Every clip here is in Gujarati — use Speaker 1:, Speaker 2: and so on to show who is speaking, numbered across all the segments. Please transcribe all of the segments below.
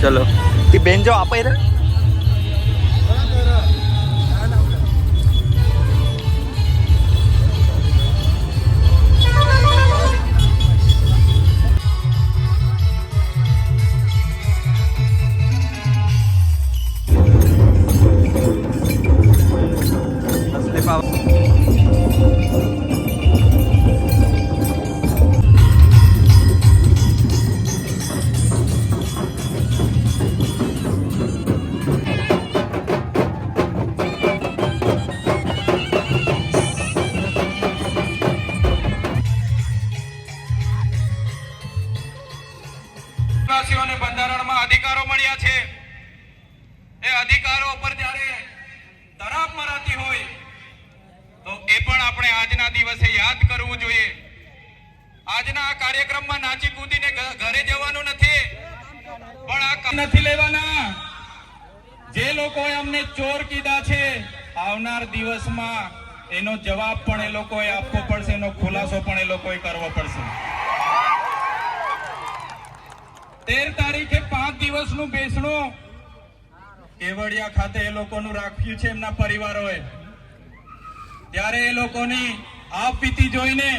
Speaker 1: चलो ती बेन जो आप रे
Speaker 2: બંધારણમાં અધિકારો મળ્યા છે એ અધિકારો પર જ્યારે તરાપ મરાતી હોય તો એ પણ આપણે આજના દિવસે યાદ કરવું જોઈએ. આજના આ કાર્યક્રમમાં નાચી કૂદીને ઘરે જવાનું નથી, પણ આ નથી લેવાના. જે લોકોએ અમને ચોર કીધા છે આવનાર દિવસમાં એનો જવાબ પણ એ લોકોએ આપવો પડશે, એનો ખુલાસો પણ એ લોકોએ કરવો પડશે. 13 તારીખે 5 દિવસનું બેસણું કેવડિયા ખાતે એ લોકોનું રાખ્યું છે એમના પરિવારોએ. ત્યારે એ લોકોની આપવીતી જોઈને,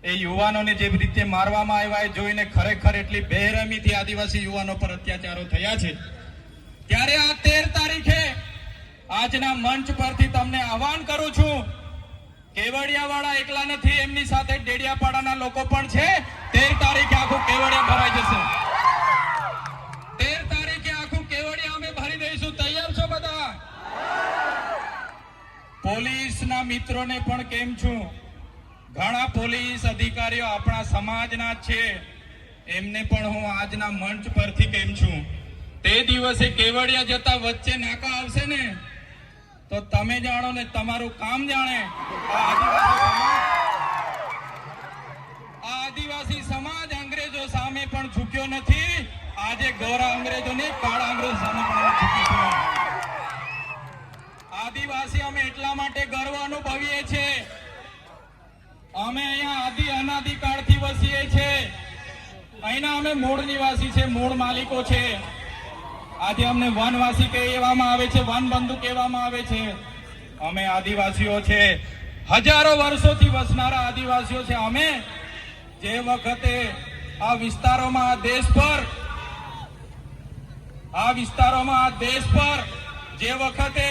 Speaker 2: એ યુવાનોને જે રીતે મારવામાં આવ્યા એ જોઈને ખરેખર એટલી બેરહેમીથી આદિવાસી યુવાનો પર અત્યાચારો થયા છે. ત્યારે આ 13 તારીખે આજના મંચ પરથી તમને આહવાન કરું છું, કેવડિયા વાળા એકલા નથી, એમની સાથે ડેડિયાપાડાના લોકો પણ છે. 13 તારીખે આખું કેવડિયા ભરાઈ જશે. 13 તારીખે આખું કેવડિયા અમે ભરી દઈશું. તૈયાર છો બધા? પોલીસના મિત્રોને પણ કેમ છું, ઘણા પોલીસ અધિકારીઓ આપણા સમાજના છે, એમને પણ હું આજના મંચ પરથી કેમ છું. તે દિવસે કેવડિયા જતા વચ્ચે નાકા આવશે ને તો તમે જાણો ને તમારું કામ જાણે. આદિવાસી સમાજ અંગ્રેજો સામે પણ ઝૂક્યો નથી. આજે ગોરા અંગ્રેજો ને કાળા અંગ્રેજો સામે પણ ઝૂકી છે. આ આદિવાસી અમે એટલા માટે ગર્વ અનુભવીએ છીએ, અમે અહીંયા આદિ અનાદિ કાળથી વસીએ છીએ, અહીંના અમે મૂળ નિવાસી છે, મૂળ માલિકો છે. આજે અમને વનવાસી કહેવામાં આવે છે, વનબંધુ કહેવામાં આવે છે. અમે આદિવાસીઓ છે, હજારો વર્ષોથી વસનારા આદિવાસીઓ છે. અમે જે વખતે આ વિસ્તારોમાં આ દેશ પર જે વખતે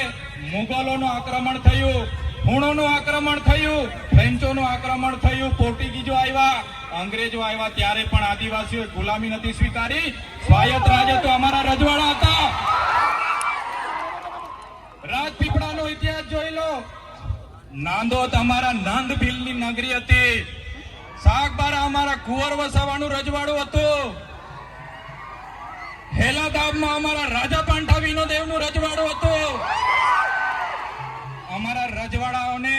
Speaker 2: મુગલોનું આક્રમણ થયું, હુણોનું આક્રમણ થયું, ફ્રેન્ચોનું આક્રમણ થયું, પોર્ટુગીઝો આવ્યા, અંગ્રેજો આવ્યા, ત્યારે પણ આદિવાસીઓ ગુલામી નથી સ્વીકારી. સ્વાયત્ત રાજ્ય તો અમારા રજવાડા હતા. રાજપીપળાનો ઇતિહાસ જોઈ લો. નાંદોદ અમારા નંદ ભીલની નગરી હતી. સાગબારા અમારા કુંવર વસાવાનું રજવાડું હતું. હેલાદાબમાં અમારા રાજા પાંઠાવીનો દેવનું રજવાડું હતું. અમારા રજવાડાઓને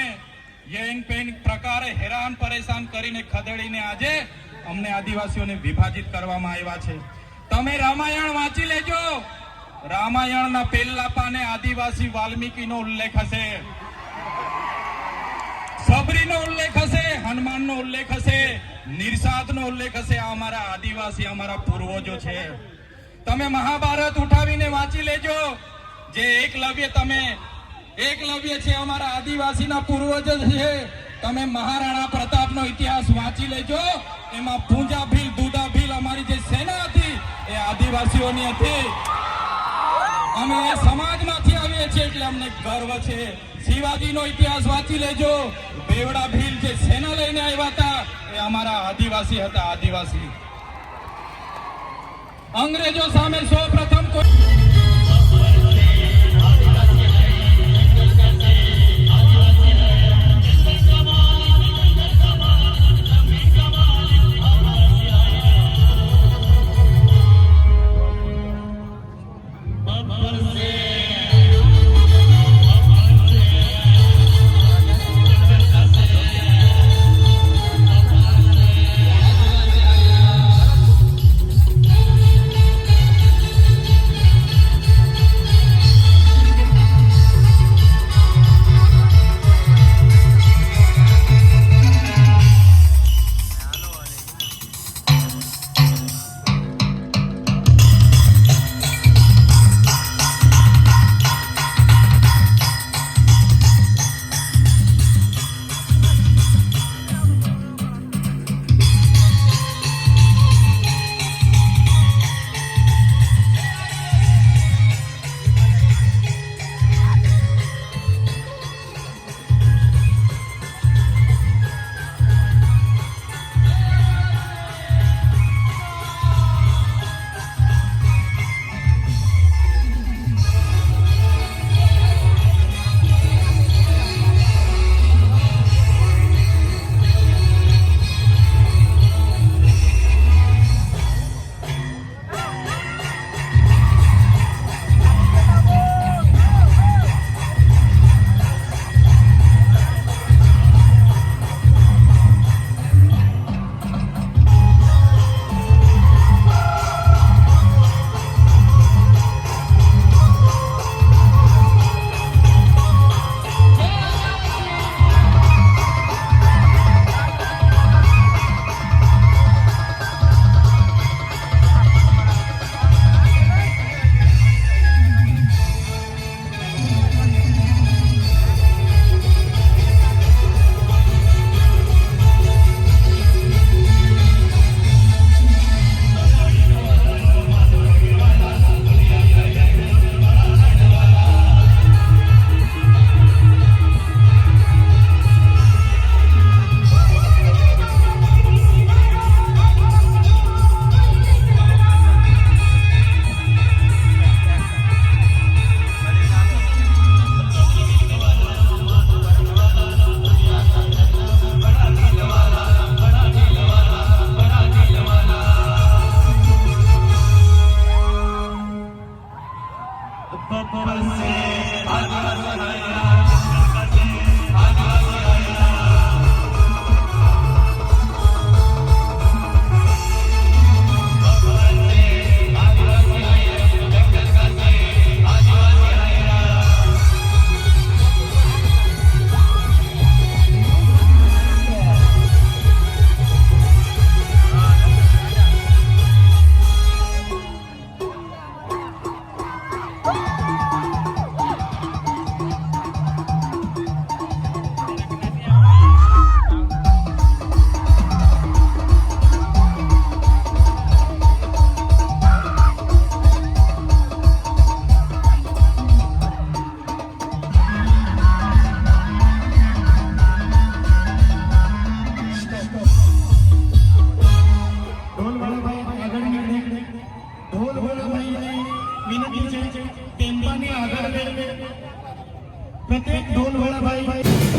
Speaker 2: યેન પેન પ્રકારે હેરાન પરેશાન કરીને ખદેડીને આજે અમને આદિવાસીઓને વિભાજિત કરવામાં આવ્યા છે. તમે રામાયણ વાંચી લેજો. રામાયણના પહેલા પાને આદિવાસી વાલ્મીકીનો ઉલ્લેખ હશે, સબરીનો ઉલ્લેખ હશે, હનુમાનનો ઉલ્લેખ હશે, નિર્સાદનો ઉલ્લેખ હશે. આ અમારા આદિવાસી અમારા પૂર્વજો છે. તમે મહાભારત ઉઠાવીને વાંચી લેજો. જે એકલવ્ય છે અમારા આદિવાસીના પૂર્વજ છે. તમે મહારાણા પ્રતાપનો ઇતિહાસ વાંચી લેજો. એમાં પૂંજા ભીલ, દુધા ભીલ અમારી જે સેના હતી એ આદિવાસીઓની હતી. અમે એ સમાજમાંથી આવીએ છીએ એટલે અમને ગર્વ છે. શિવાજીનો ઇતિહાસ વાંચી લેજો. બેવડા ભીલ જે સેના લઈને આવ્યા હતા એ અમારા આદિવાસી હતા. આદિવાસી અંગ્રેજો સામે સૌપ્રથમ
Speaker 3: પ્રત્યેક ઢોલ વાળા ભાઈ